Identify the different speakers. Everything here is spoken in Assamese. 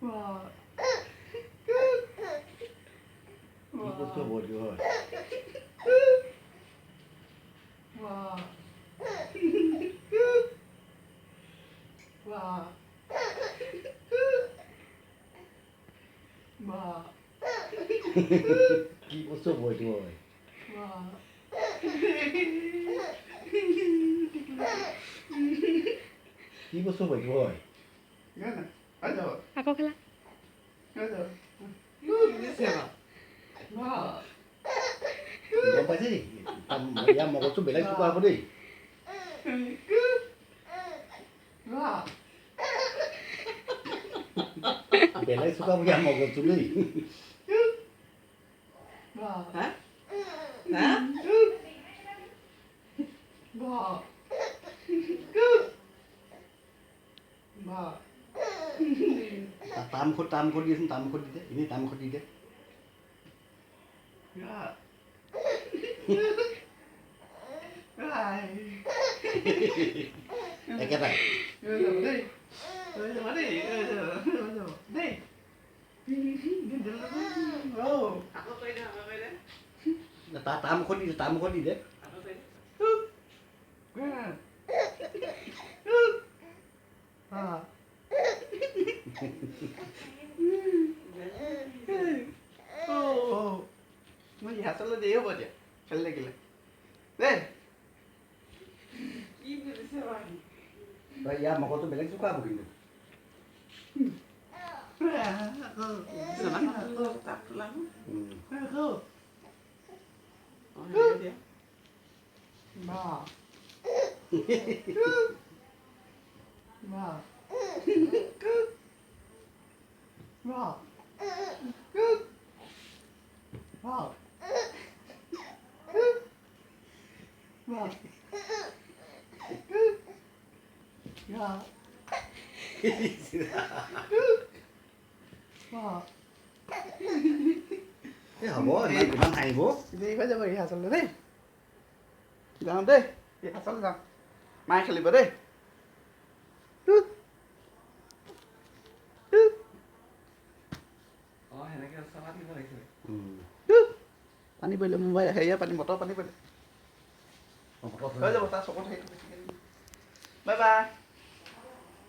Speaker 1: কি বস্তু হ'ব এইটো হয় কি বস্তু হ'ব এইটো হয় কি বস্তু হ'ব এইটো হয়
Speaker 2: আকৌ খেলা
Speaker 1: গম পাইছে নেকি ইয়াৰ মগজটো বেলেগ চোকা হ'ব দেই বেলেগ চোকা হ'ব ইয়াৰ মগজটো দেই তামুখত দিয়েচোন তামুখত দি দে এনেই তামুখত দি দে একেটাই তামুখত দি দে
Speaker 3: মই ইহাতলৈ দেৰি হ'ব এতিয়া খেলি থাকিলে দেই
Speaker 1: ইয়াৰ মগজটো বেলেগ চোকা হ'ব কিন্তু হ'ব ইমান হাঁহিব
Speaker 3: দেৰি হৈ যাব ৰিহাৰ্চললৈ দেই যাওঁ দেই ৰিহাৰ্চললৈ যাওঁ মায়ে খেলিব দেই পানী পৰিলে মোবাইল হেৰিয়া পানী মটৰ পানী পৰিলে হৈ যাব তাৰ চকুত হেৰি বাই বাই